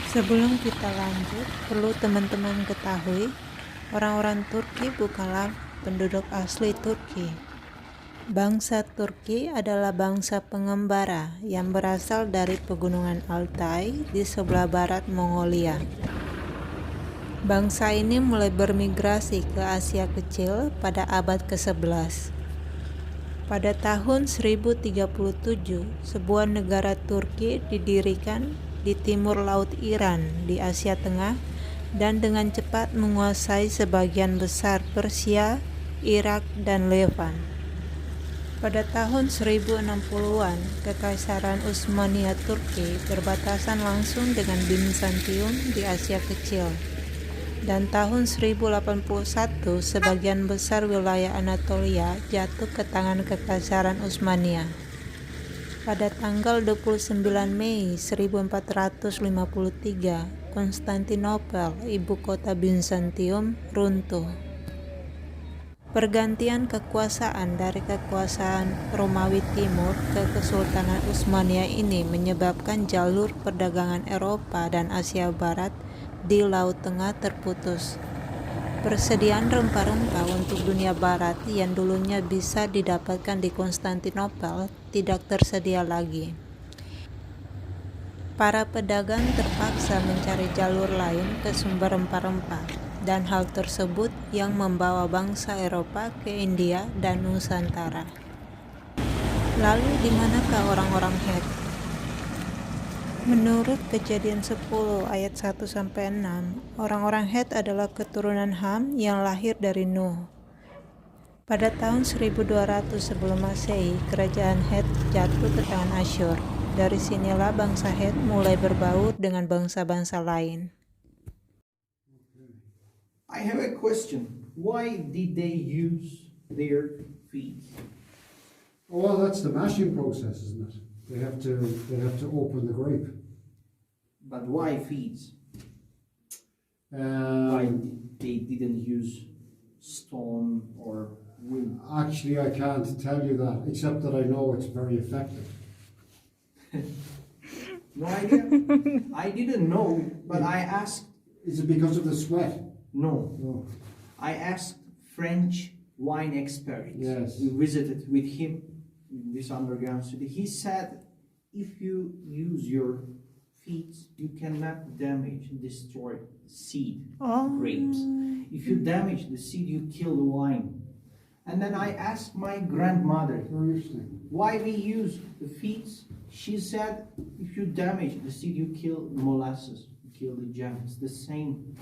Sebelum kita lanjut, perlu teman-teman ketahui, orang-orang Turki bukanlah penduduk asli Turki. Bangsa Turki adalah bangsa pengembara yang berasal dari pegunungan Altai di sebelah barat Mongolia. Bangsa ini mulai bermigrasi ke Asia Kecil pada abad ke-11. Pada tahun 1037, sebuah negara Turki didirikan di timur Laut Iran di Asia Tengah dan dengan cepat menguasai sebagian besar Persia, Irak, dan Levan. Pada tahun 1060-an, Kekaisaran Utsmania Turki berbatasan langsung dengan Bizantium di Asia Kecil. Dan tahun 1081, sebagian besar wilayah Anatolia jatuh ke tangan Kekaisaran Utsmania. Pada tanggal 29 Mei 1453, Konstantinopel, ibu kota Bizantium, runtuh. Pergantian kekuasaan dari kekuasaan Romawi Timur ke Kesultanan Utsmania ini menyebabkan jalur perdagangan Eropa dan Asia Barat di Laut Tengah terputus. Persediaan rempah-rempah untuk dunia barat yang dulunya bisa didapatkan di Konstantinopel tidak tersedia lagi. Para pedagang terpaksa mencari jalur lain ke sumber rempah-rempah, dan hal tersebut yang membawa bangsa Eropa ke India dan Nusantara. Lalu di manakah orang-orang Het? Menurut Kejadian 10 ayat 1-6, orang-orang Het adalah keturunan Ham yang lahir dari Nuh. Pada tahun 1200 sebelum Masehi, kerajaan Het jatuh ke tangan Asyur. Dari sinilah bangsa Het mulai berbaur dengan bangsa-bangsa lain. I have a question. Why did they use their feet? Well, that's the mashing process, isn't it? They have to open the grape. But why feet? Why they didn't use stone or wood? Actually, I can't tell you that, except that I know it's very effective. No idea. I didn't know, but I asked. Is it because of the sweat? No. No. I asked French wine expert. Yes. We visited with him in this underground city. He said, if you use your feet, you cannot damage, destroy seed, grapes. If you damage the seed, you kill the wine. And then I asked my grandmother, Very interesting. why we use the feet. She said, if you damage the seed, you kill molasses, you kill the jam. It's the same.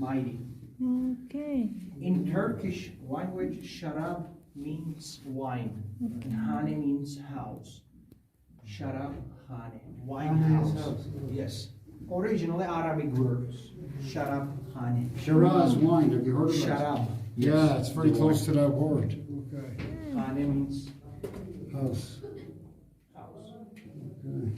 Mighty. Okay. In Turkish language, sharab means wine, and hane means house. Sharab, hane, wine house. Yes. Originally Arabic words. Sharab, hane. Shiraz wine, have you heard of it? Sharab. Yeah, it's very close to that word. Okay. Hane means House. house. Okay.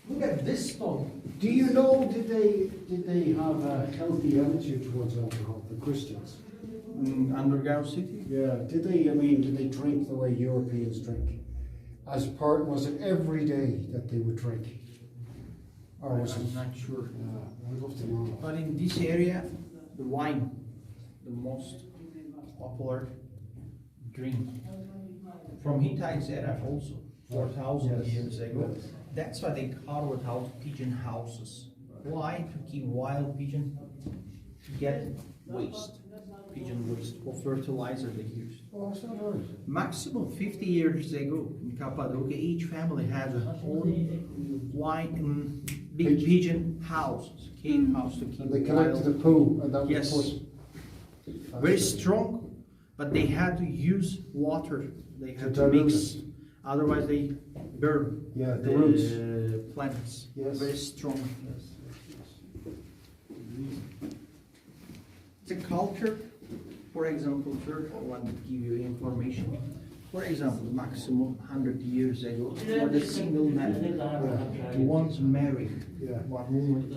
Look at this stone. Do you know, did they have a healthy attitude towards alcohol, the Christians? Underground city? Yeah, did they drink the way Europeans drink? Was it every day that they would drink? Or was it? I'm not sure. Yeah, I'd love to know. But in this area, the wine, the most popular drink. From Hittite era also, 4,000 years ago. That's why they carved out pigeon houses. Why? To keep wild pigeon, to get waste, pigeon waste for fertilizer they used. Oh, that's not right. Maximum 50 years ago in Cappadokia, each family has a own wine, big pigeon houses, cave house to keep And they collected the wild. poo, and that was Yes. put. Very strong, but they had to use water. They had To to dilute mix, it. otherwise they burn Yeah, the roots. plants. Yes. Very strong. It's a culture. For example, sir, I want to give you information. For example, maximum 100 years ago, for the single man who wants to marry Yeah. one woman,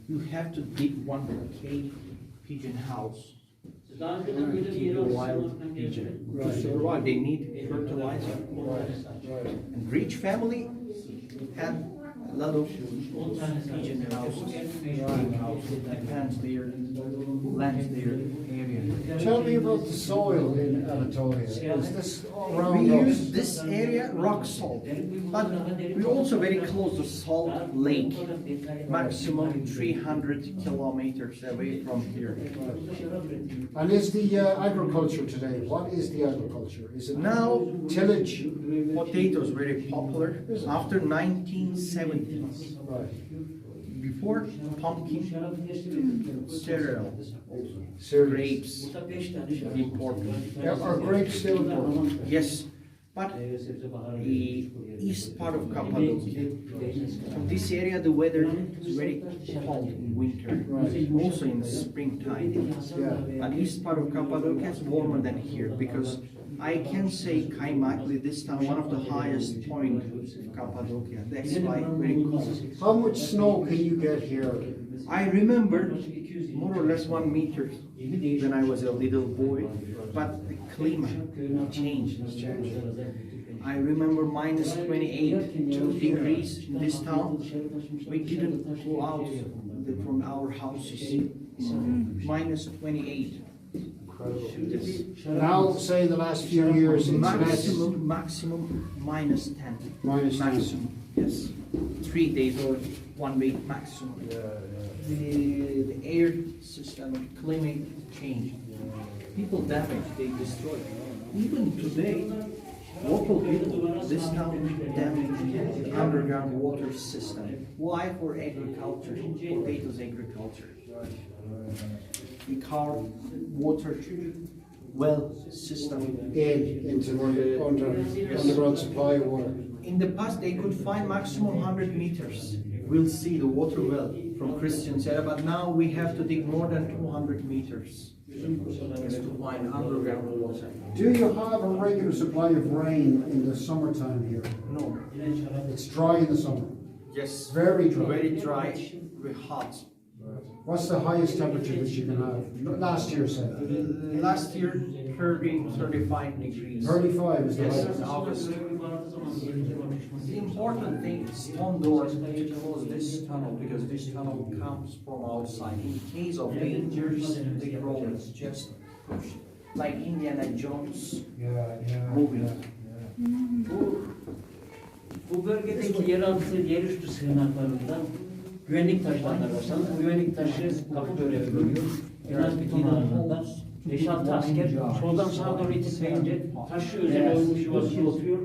you have to dig one cave pigeon house. To keep a wild pigeon. To Right. survive, they need fertilizer. Right. And rich family had a lot of pigeon houses, big houses, depends their land, their area. Tell me about the soil in Anatolia. Is this We around use us? this area rock salt, but we're also very close to Salt Lake, maximum 300 kilometers away from here. And is the agriculture today, what is the agriculture? Is it Now, tillage? potatoes very popular after 1970s. Right. Before pumpkin, cereal, Cereals. grapes, important. Yeah, are grapes still important? Yes, but the east part of Cappadokia, from this area the weather is very cold in winter, Right. also in springtime. Yeah. But east part of Cappadokia is warmer than here because I can say Kaymakli, this time one of the highest point of Cappadokia. That's why very cold. How much snow can you get here? I remember more or less 1 meter when I was a little boy, but the climate changed. I remember minus 28 degrees in this town. We didn't go out from our houses. Minus 28. Now, say the last few years, it's less. Maximum minus 10. Minus 10. maximum. Yes. 3 days or 1 week maximum. The air system, climate change. People damage, they destroy. Even today, local people, this town damage the underground water system. Why? For agriculture, potatoes agriculture. We carve water well system. Into the underground supply of water. In the past, they could find maximum 100 meters. We'll see the water well from Christian area, but now we have to dig more than 200 meters just to find underground water. Do you have a regular supply of rain in the summertime here? No. It's dry in the summer. Yes. Very dry. Very dry, very hot. What's the highest temperature that you can have? Last year, say. Last year, 30, 35 degrees. 35 is the Yes, in highest. August. The important thing is stone doors to close this tunnel because this tunnel comes from outside. In case of dangers, the road is just pushed. Like Indiana Jones moving. Bu bölgedeki yeraltı, yerüstü sığınaklarından güvenlik taşıyanlar var. Sanırım bu güvenlik taşı kapı görevi görüyor. En az bir kenarında 5-6 asker soldan sağa doğru itikleyince taşı üzerine oymuş yuvasında oturuyor.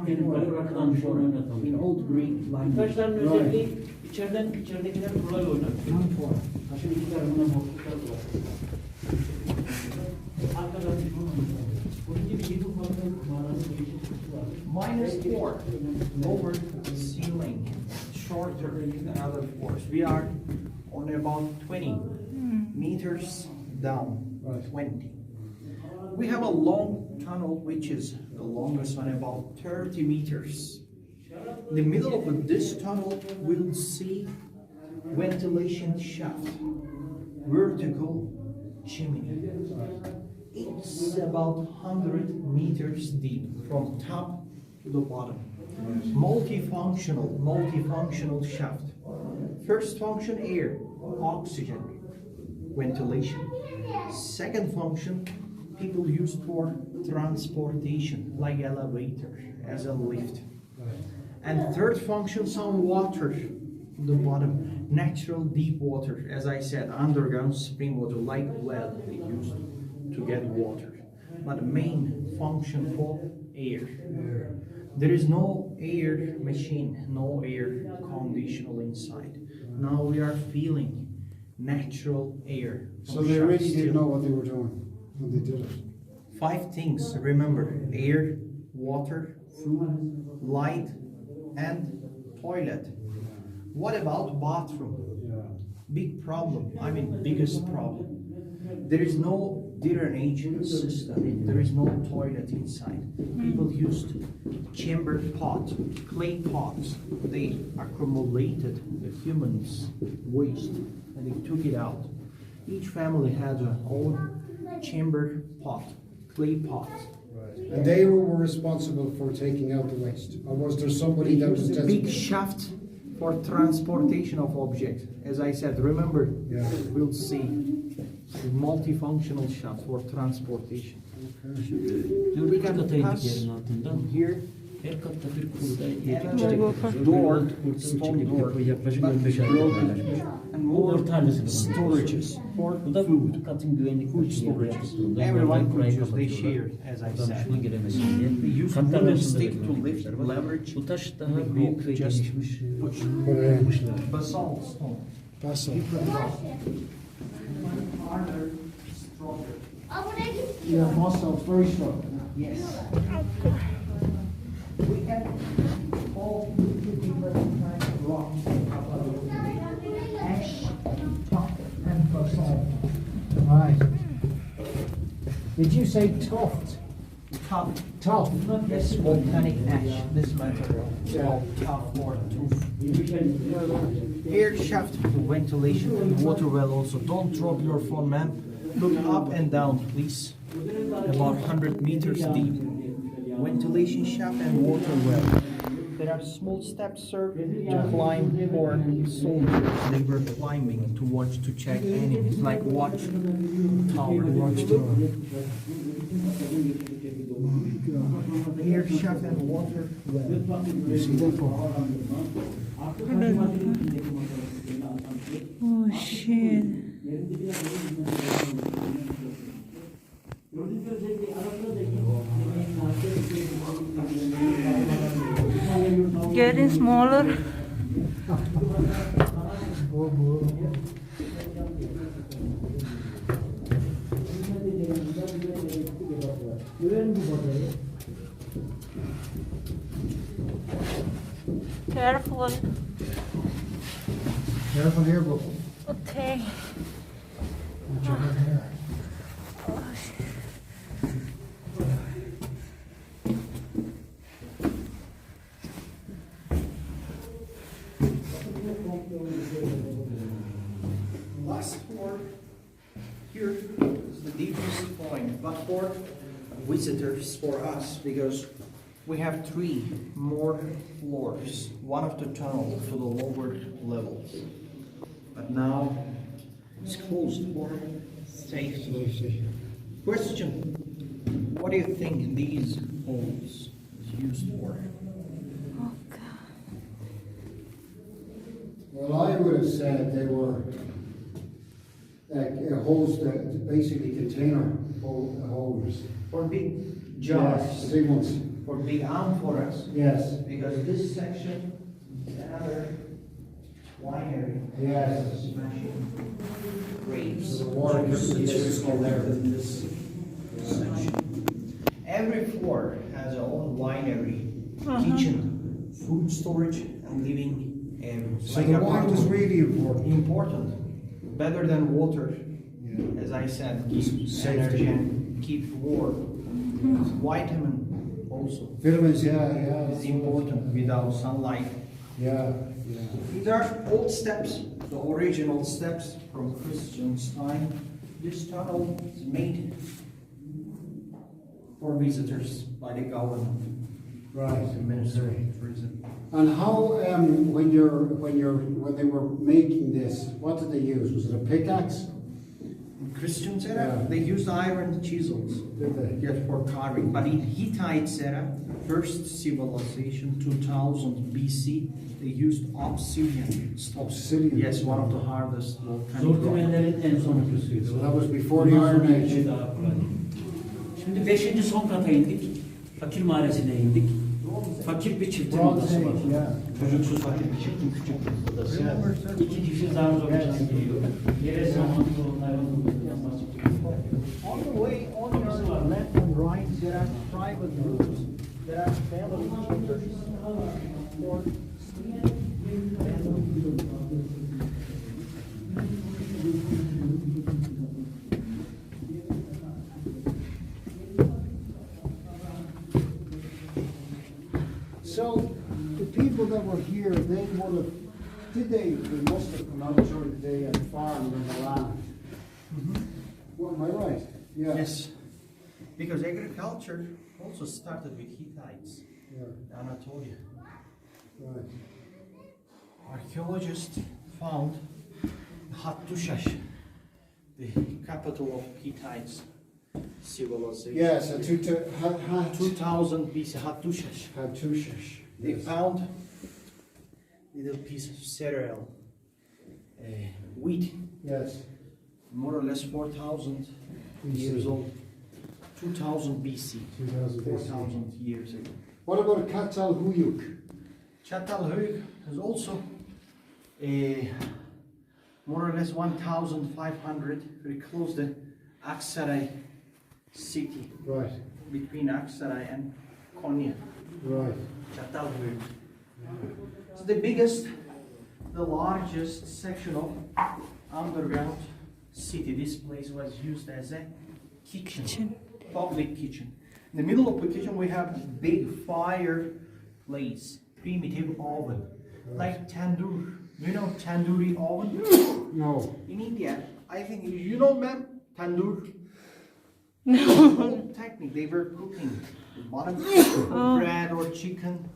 Benim böyle bırakılan sonra In oynatamıyor. old Greek language. Taşların özelliği içeridekiler kolay oynatıyor. Taşın iki tarafından boşluklar var. Arkadan bunun gibi 7 farklı mağarası geçişi var. -4 over the ceiling, shorter than other floors. We are on about 20 meters down, 20. We have a long tunnel which is the longest one, about 30 meters. In the middle of this tunnel, we'll see ventilation shaft, vertical chimney. It's about 100 meters deep from top to the bottom. Multifunctional shaft. First function, air, oxygen, ventilation. Second function, people use for transportation, like elevator, as a lift. And third function, some water to the bottom, natural deep water, as I said, underground spring water, like well they use to get water. But main function for air. There is no air machine, no air conditioner inside. Now we are feeling natural air. So they really didn't know what they were doing when they did it. 5 things, remember: air, water, food, light, and toilet. What about bathroom? Big problem, biggest problem. There is no drainage system, there is no toilet inside. People used chamber pot, clay pots. They accumulated the humans' waste and they took it out. Each family had their own chamber pot, clay pot. And they were responsible for taking out the waste? Or was there somebody that was Used a big designated? shaft for transportation of objects. As I said, remember, Yeah. we'll see multifunctional shaft for transportation. We can Kataydık pass yerin altından. here Her katta bir kurda door, stone door, yaklaşık but 15 ayda broken, paylaşmış. and Bu more orta halde storages for Bu da food. bu katın güvenlik Food taşı yerine storages. yaptıklarında Everyone buradan could burayı use, they kapatıyorlar. share, as I Buradan said. düşman giremesin diye. They use Katlar wooden arasında stick to böyle lift, var. leverage, Bu taş daha Big büyük rock, ve just gelişmiş push. yapmışlar. Basalt stone. Basalt. Different rock. Harder, stronger. Yeah, basalt, very strong. Yes. We can all different kinds of rocks in Kapadokia. Ash, top, and basalt. Right. Did you say tuft? Top, Tuft. yes, volcanic ash, this material. It's Yeah. called top or tooth. Air shaft ventilation and water well also. Don't drop your phone, man. Look up and down, please. About 100 meters deep. Ventilation shaft and water well. There are small steps, sir, to climb for soldiers. They were climbing to watch, to check enemies, like watch tower. Air shaft and water well. You see that? Oh shit. Getting smaller. Careful. Careful here, bro. Okay. Watch your head here. Last floor here is the deepest point, but for visitors, for us, because we have 3 more floors, one of the tunnel to the lower levels. But now it's closed for safety. Question: what do you think these holes is used for? Oh God. Well, I would have said they were holes that basically container holders. For big Yes, jars, the big ones. for big amphoras, Yes. because this section is another winery. Yes. Smashing grapes. So the water Juice gets is used stored there. in this section. Every floor has its own winery, kitchen, food storage, and living areas. So Like the a wine was apartment. really important. Important, better than water. Yeah. As I said, keep Safety. energy and keep warm. Vitamin also Vitamins, yeah. is important without sunlight. Yeah. These are old steps, the original steps from Christian's time. This tunnel is made for visitors by the government, Right. the Ministry of Tourism. And how, when they were making this, what did they use? Was it a pickaxe? In Christian's era, Yeah. they used iron chisels, Did they? yes, for carving. But in Hittite era, first civilization, 2000 BC, they used obsidian. Obsidian. Yes, one of the hardest volcanic Zor rock. kümenlerin en sonuncusuydu. So that was before the Bundan Iron sonra Age. şey daha kolay. Şimdi 5. son kata indik. Fakir mahallesine indik. Fakir bir çiftin Bronze odası var. Age, yeah. Çocuksuz fakir bir çiftin küçük bir odası. 2 kişi zar zor can geliyor. Yere saman hayvanın yapması. On the way, on your left and right, there are private rooms. There are family chambers. For So, the people that were here, they would have, they must have come out during the day and farmed in the land. Well, am I right? Yeah. Yes, because agriculture also started with Hittites, Yeah, Anatolia. right. archaeologists found Hattushash, the capital of Hittites civilization. Yes, a 2000 BC, Hattushash. Hattushash. They found little piece of cereal, wheat, Yes. more or less 4,000 years old. 2000 BC, 2000 BC. 4,000 years ago. What about Çatalhöyük? Çatalhöyük is also more or less 1,500, very close to Aksaray city, Right, between Aksaray and Konya. right. Çatalhöyük. It's the biggest, the largest section of underground city. This place was used as a kitchen, public kitchen. In the middle of the kitchen we have a big fireplace, primitive oven, like tandoor. You know tandoori oven? No. In India, I think you know, ma'am, tandoor. No. Technique, they were cooking the bottom bread or chicken.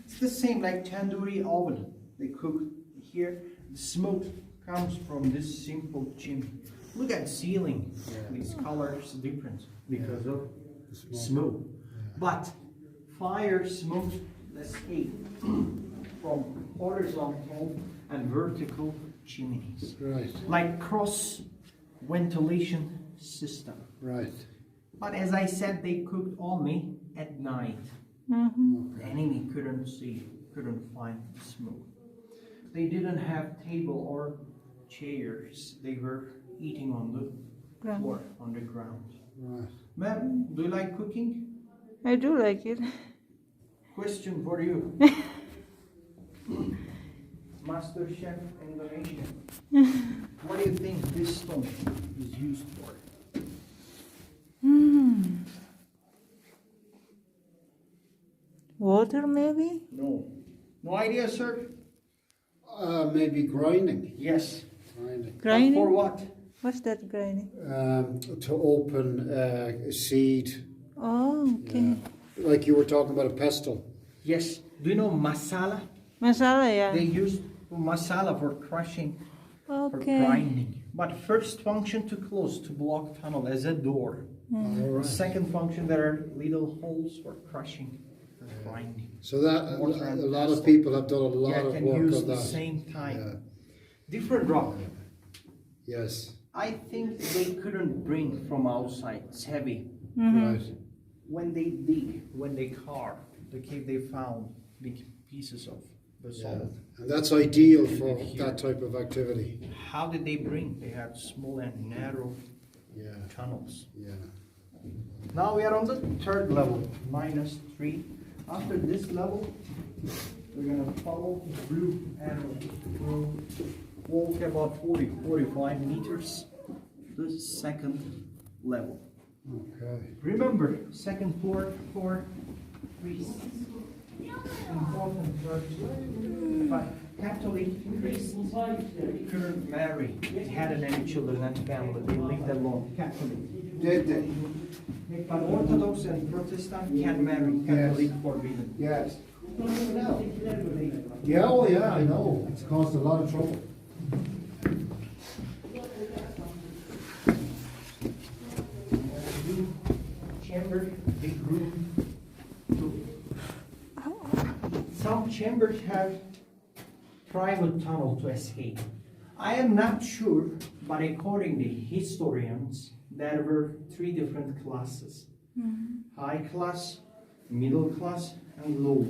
It's the same like tandoori oven. They cook here. The smoke comes from this simple chimney. Look at ceiling. These colors different because of smoke. But fire smoke escape from horizontal and vertical chimneys, Right, like cross ventilation system. right. But as I said, they cooked only at night. The enemy couldn't see, couldn't find the smoke. They didn't have table or chairs. They were eating on the floor, on the ground. Right. Ma'am, do you like cooking? I do like it. Question for you. Master Chef Indonesia. What do you think this stone is used for? Water maybe? No. No idea, sir? Maybe grinding. Yes. Grinding. But Grinding? for what? What's that grinding? To open a seed. Oh, okay. Like you were talking about a pestle. Yes. Do you know masala? Masala, yeah. They use masala for crushing, for Okay. grinding. But first function to close, to block tunnel as a door. All right. Second function, there are little holes for crushing, for grinding. So that Mortar a and lot of pestle. people have done a lot Yeah, of can work use on the that. same time. Yeah. Different rock. Yes. I think they couldn't bring from outside. It's heavy. Right. When they dig, when they carve, the cave they found big pieces of basalt. And that's ideal for that type of activity. How did they bring? They had small and narrow Yeah. tunnels. Yeah. Now we are on the third level, -3. After this level, we're gonna follow the blue arrow. We'll walk about 45 meters. The second level. Okay. Remember, second floor for priests. Important first. But Catholic priests couldn't marry, hadn't any children and family. They lived alone. Catholic. Did they? But Orthodox and Protestant can marry. Catholic forbidden. Yes. Yeah, oh yeah, I know. It's caused a lot of trouble. Chamber, big room. Some chambers have private tunnel to escape. I am not sure, but according to historians, there were 3 different classes. High class, middle class, and low.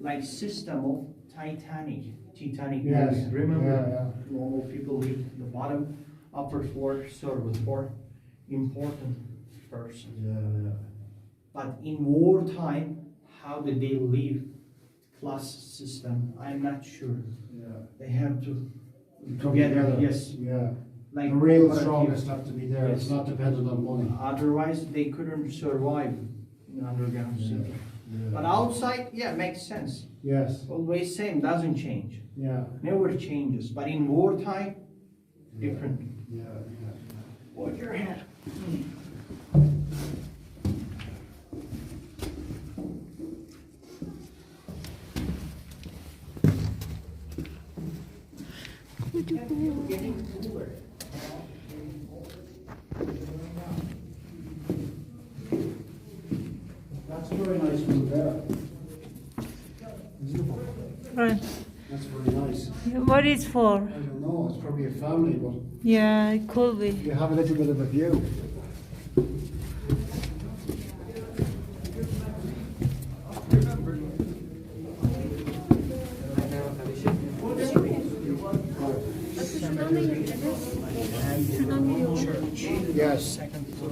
Like system of Titanic. Yes. Remember, Yeah, normal people live the bottom, upper floor service for important person. Yeah. But in wartime, how did they live? Class system, I'm not sure. Yeah. They have to Come together, yes. Yeah. Like The real cooperative. strongest have to be there. It's Yes. not dependent on money. Otherwise, they couldn't survive in underground city. But outside, yeah, makes sense. Yes. Always same, doesn't change. Yeah. Never changes. But in wartime, different. Yeah. Hold your head. That's a very nice one there. Right. That's very nice. What is for? I don't know, it's probably a family, but Yeah, it could be. you have a little bit of a view. Yes. Second floor,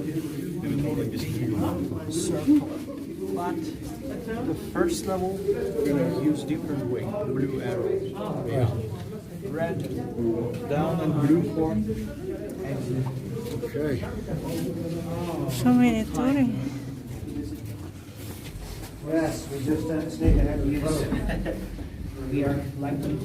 circle. But the first level, we're gonna use different way, blue arrows. Yeah. Red, down and blue for exit. Okay. So many touring. Yes, we just stayed ahead of you. We are lucky.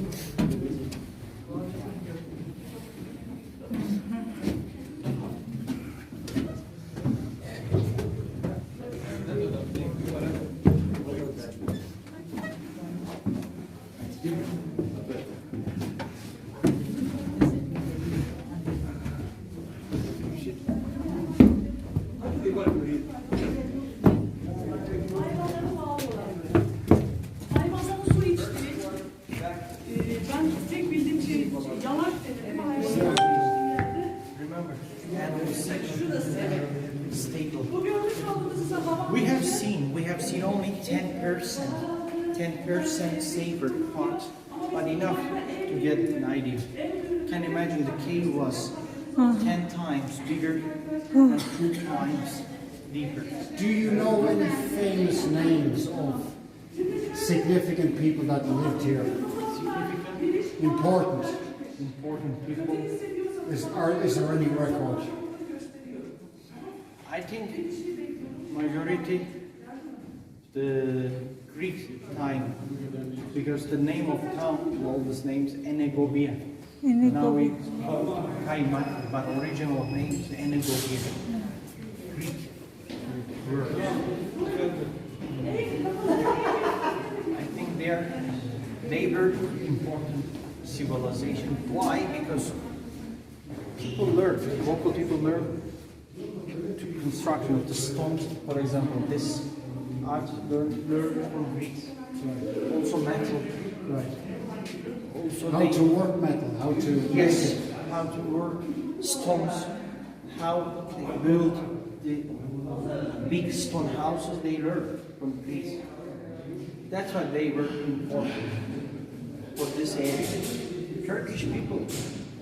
Ay masamı su içti. Ben tek bildiğim şey yanak dedi. Remember, animal section, staple. Bu görmüş olduğunuz ise babam. We have seen only 10% safer parts, but enough to get an idea. Can imagine the cave was 10 times bigger and 2 times deeper. Do you know any famous names of significant people that lived here? Important. Important people. Is there any record? I think majority the Greek time, because the name of town, all these names, Enegobia. Now we call it Kaimat, but original name is Enegobia. Greek word. I think they were important civilization. Why? Because people learned, local people learned to construction of the stones. For example, this art learned from Greeks. Also metal. Right. Also How they, to work metal, how to yes, how to work stones, how they build the big stone houses. They learned from Greece. That's why they were important for this area. Turkish people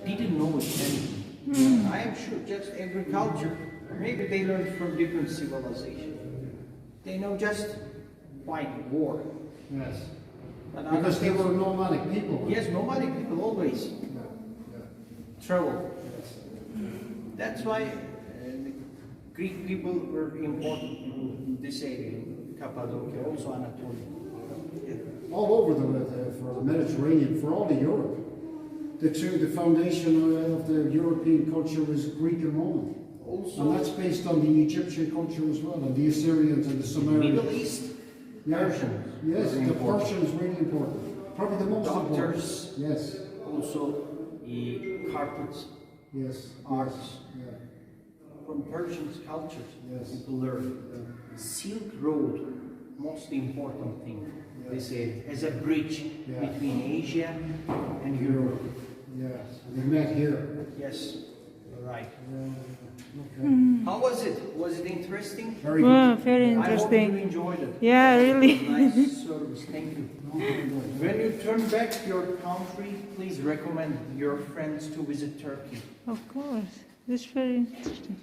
didn't know it then. I am sure just agriculture. Maybe they learned from different civilization. They know just fight war. Yes. But Because they other were things- nomadic people. Yes, nomadic people always Yeah. travel. That's why the Greek people were important in this area, Cappadokia, also Anatolia. All over for the Mediterranean, for all of Europe. The foundation of the European culture was Greek and Roman. Also, And that's based on the Egyptian culture as well, and the Assyrians and the Sumerians. Middle East, Yeah. Persian. Yes, very the important. Persian is really important. Probably the most Doctors. important. Yes. Also, the carpets, Yes. arts. Yeah. From Persian cultures, Yes. people learn. Silk Road, most important thing, they say, as a bridge Yeah. between Asia and Europe. Yes. They met here. Yes, right. Okay. How was it? Was it interesting? Very Wow, good. very I hope you interesting. enjoyed it. Yeah, really. Nice service, thank you. No, very good. When you turn back to your country, please recommend your friends to visit Turkey. Of course. That's very interesting.